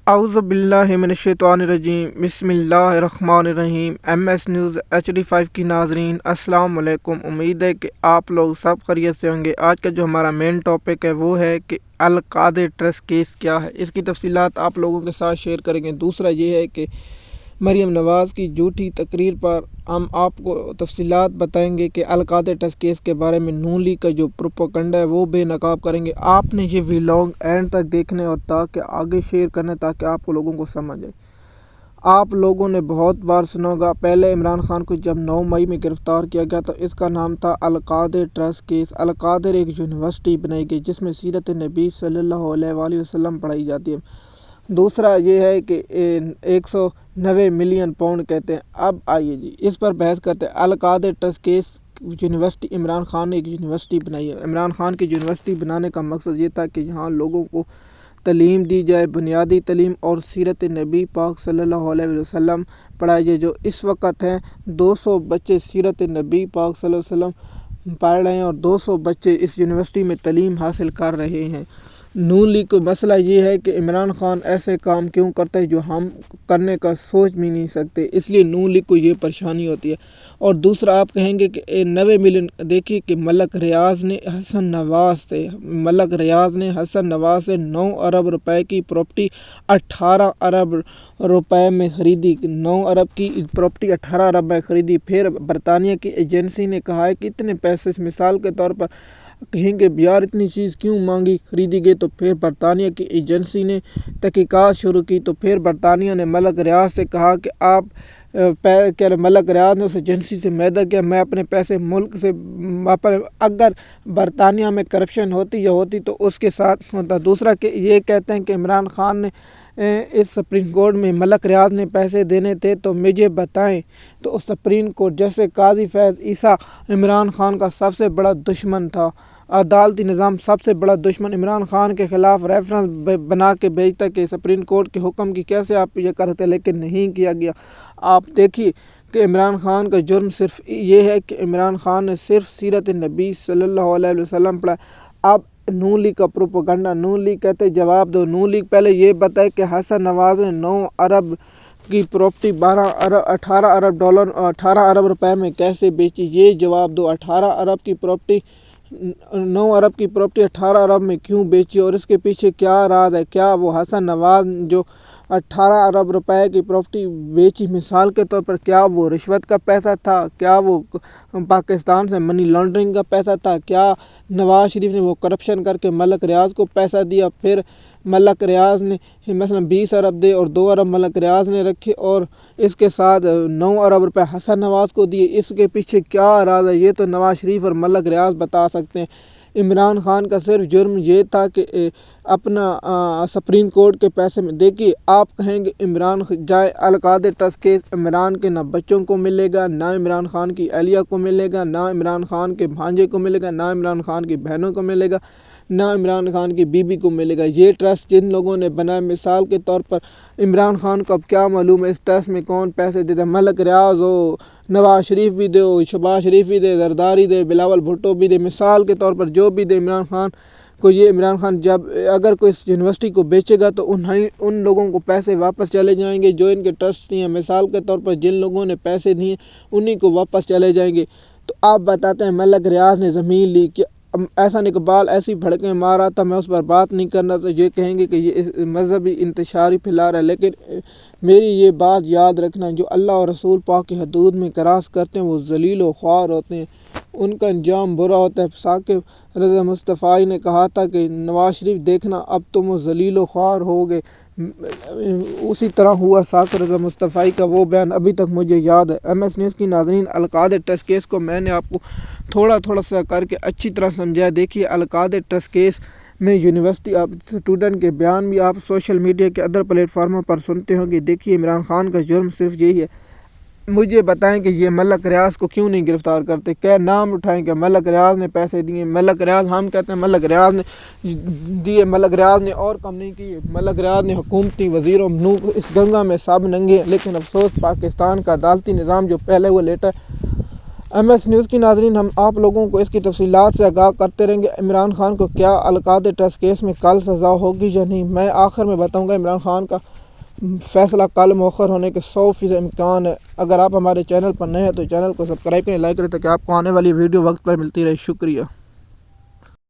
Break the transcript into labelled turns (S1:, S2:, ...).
S1: اعوذ باللہ من الشیطان الرجیم بسم اللہ الرحمن الرحیم۔ MS نیوز HD5 کی ناظرین السلام علیکم۔ امید ہے کہ آپ لوگ سب خیریت سے ہوں گے۔ آج کا جو ہمارا مین ٹاپک ہے وہ ہے کہ القادر ٹرسٹ کیس کیا ہے، اس کی تفصیلات آپ لوگوں کے ساتھ شیئر کریں گے۔ دوسرا یہ ہے کہ مریم نواز کی جھوٹی تقریر پر ہم آپ کو تفصیلات بتائیں گے کہ القادر ٹرسٹ کیس کے بارے میں نون لیگ کا جو پروپیگنڈا ہے وہ بے نقاب کریں گے۔ آپ نے یہ ویلاگ اینڈ تک دیکھنے اور تاکہ آگے شیئر کرنے تاکہ آپ کو لوگوں کو سمجھ آئے۔ آپ لوگوں نے بہت بار سنا ہوگا، پہلے عمران خان کو جب 9 مئی میں گرفتار کیا گیا تو اس کا نام تھا القادر ٹرسٹ کیس۔ القادر ایک یونیورسٹی بنائی گئی جس میں سیرت نبی صلی اللہ علیہ وآلہ وسلم پڑھائی جاتی ہے۔ دوسرا یہ ہے کہ 190 ملین پاؤنڈ کہتے ہیں۔ اب آئیے جی اس پر بحث کرتے ہیں۔ Al-Qadir trust case university, Imran Khan نے ایک یونیورسٹی بنائی ہے۔ عمران خان کی یونیورسٹی بنانے کا مقصد یہ تھا کہ یہاں لوگوں کو تعلیم دی جائے، بنیادی تعلیم اور سیرت نبی پاک صلی اللہ علیہ وسلم پڑھائی جائے۔ جو اس وقت ہیں 200 بچے سیرت نبی پاک صلی اللہ علیہ وسلم پڑھ رہے ہیں اور 200 بچے اس یونیورسٹی میں تعلیم حاصل کر رہے ہیں۔ نون لیگ کو مسئلہ یہ ہے کہ عمران خان ایسے کام کیوں کرتا ہے جو ہم کرنے کا سوچ بھی نہیں سکتے، اس لیے نون لیگ کو یہ پریشانی ہوتی ہے۔ اور دوسرا آپ کہیں گے کہ 90 ملین، دیکھیے کہ ملک ریاض نے حسن نواز سے 9 ارب روپے کی پراپرٹی 18 ارب روپے میں خریدی۔ 9 ارب کی پراپرٹی 18 ارب میں خریدی۔ پھر برطانیہ کی ایجنسی نے کہا ہے کہ اتنے پیسے، مثال کے طور پر کہیں کہ یار اتنی چیز کیوں مانگی، خریدی گئی، تو پھر برطانیہ کی ایجنسی نے تحقیقات شروع کی۔ تو پھر برطانیہ نے ملک ریاض سے کہا کہ آپ ملک ریاض نے اس ایجنسی سے معاہدہ کیا، میں اپنے پیسے ملک سے اگر برطانیہ میں کرپشن ہوتی تو اس کے ساتھ ہوتا۔ دوسرا کہ یہ کہتے ہیں کہ عمران خان نے اس سپریم کورٹ میں ملک ریاض نے پیسے دینے تھے تو مجھے بتائیں، تو اس سپریم کورٹ جیسے قاضی فیض عیسیٰ عمران خان کا سب سے بڑا دشمن تھا، عدالتی نظام سب سے بڑا دشمن، عمران خان کے خلاف ریفرنس بنا کے بھیجتا کہ سپریم کورٹ کے حکم کی کیسے آپ یہ کرتے، لیکن نہیں کیا گیا۔ آپ دیکھیے کہ عمران خان کا جرم صرف یہ ہے کہ عمران خان نے صرف سیرت نبی صلی اللہ علیہ وسلم پڑھا۔ اب نون لیگ کا پروپیگنڈا، نون لیگ کہتے جواب دو۔ نون لیگ پہلے یہ بتائے کہ حسن نواز نے 9 ارب کی پراپرٹی 18 ارب روپے میں کیسے بیچی، یہ جواب دو۔ 18 ارب کی پراپرٹی 9 ارب کی پراپرٹی 18 ارب میں کیوں بیچی اور اس کے پیچھے کیا راز ہے؟ کیا وہ حسن نواز جو 18 ارب روپے کی پراپرٹی بیچی، مثال کے طور پر کیا وہ رشوت کا پیسہ تھا؟ کیا وہ پاکستان سے منی لانڈرنگ کا پیسہ تھا؟ کیا نواز شریف نے وہ کرپشن کر کے ملک ریاض کو پیسہ دیا، پھر ملک ریاض نے مثلا 20 ارب دے اور 2 ارب ملک ریاض نے رکھے اور اس کے ساتھ 9 ارب روپے حسن نواز کو دیے؟ اس کے پیچھے کیا راز ہے؟ یہ تو نواز شریف اور ملک ریاض بتا سکتے ہیں۔ عمران خان کا صرف جرم یہ تھا کہ اپنا سپریم کورٹ کے پیسے میں، دیکھیے آپ کہیں گے عمران جائے القادر ٹرسٹ کیس عمران کے نہ بچوں کو ملے گا، نہ عمران خان کی اہلیہ کو ملے گا، نہ عمران خان کے بھانجے کو ملے گا، نہ عمران خان کی بہنوں کو ملے گا، نہ عمران خان کی بیوی کو ملے گا۔ یہ ٹرسٹ جن لوگوں نے بنایا، مثال کے طور پر عمران خان کو اب کیا معلوم ہے اس ٹرسٹ میں کون پیسے دیتا ہے؟ ملک ریاض ہو، نواز شریف بھی دے، شہباز شریف بھی دے، زرداری دے، بلاول بھٹو بھی دے، مثال کے طور پر جو بھی دے عمران خان کو۔ یہ عمران خان جب اگر کوئی اس یونیورسٹی کو بیچے گا تو ان لوگوں کو پیسے واپس چلے جائیں گے جو ان کے ٹرسٹ نہیں ہیں۔ مثال کے طور پر جن لوگوں نے پیسے دیے انہی کو واپس چلے جائیں گے۔ تو آپ بتاتے ہیں ملک ریاض نے زمین لی، کہ احسن اقبال ایسی بھڑکیں مار رہا تھا، میں اس پر بات نہیں کرنا، تو یہ کہیں گے کہ یہ مذہبی انتشاری پھیلا رہا ہے۔ لیکن میری یہ بات یاد رکھنا، جو اللہ اور رسول پاک کی حدود میں کراس کرتے ہیں وہ ذلیل و خوار ہوتے ہیں، ان کا انجام برا ہوتا ہے۔ ثاقب رضا مصطفی نے کہا تھا کہ نواز شریف دیکھنا اب تم ذلیل و خوار ہو گئے، اسی طرح ہوا ثاقب رضا مصطفی کا وہ بیان ابھی تک مجھے یاد ہے۔ MS نیوز کی ناظرین، القادر ٹرسٹ کیس کو میں نے آپ کو تھوڑا سا کر کے اچھی طرح سمجھایا۔ دیکھیے القادر ٹرسٹ کیس میں یونیورسٹی اسٹوڈنٹ کے بیان بھی آپ سوشل میڈیا کے ادر پلیٹ فارموں پر سنتے ہوں گے۔ دیکھیے عمران خان کا جرم صرف یہی ہے۔ مجھے بتائیں کہ یہ ملک ریاض کو کیوں نہیں گرفتار کرتے؟ کیا نام اٹھائیں کہ ملک ریاض نے پیسے دیے؟ ملک ریاض، ہم کہتے ہیں ملک ریاض نے دیے، ملک ریاض نے اور کم نہیں کیے، ملک ریاض نے حکومتی وزیروں اس گنگا میں سب ننگے ہیں۔ لیکن افسوس پاکستان کا عدالتی نظام جو پہلے وہ لیٹا MS نیوز کی ناظرین، ہم آپ لوگوں کو اس کی تفصیلات سے آگاہ کرتے رہیں گے۔ عمران خان کو کیا القادری ٹرسٹ کیس میں کل سزا ہوگی یا نہیں، میں آخر میں بتاؤں گا۔ عمران خان کا فیصلہ کل مؤخر ہونے کے 100% امکان ہے۔ اگر آپ ہمارے چینل پر نئے ہیں تو چینل کو سبسکرائب کریں، لائک کریں، تاکہ آپ کو آنے والی ویڈیو وقت پر ملتی رہے۔ شکریہ۔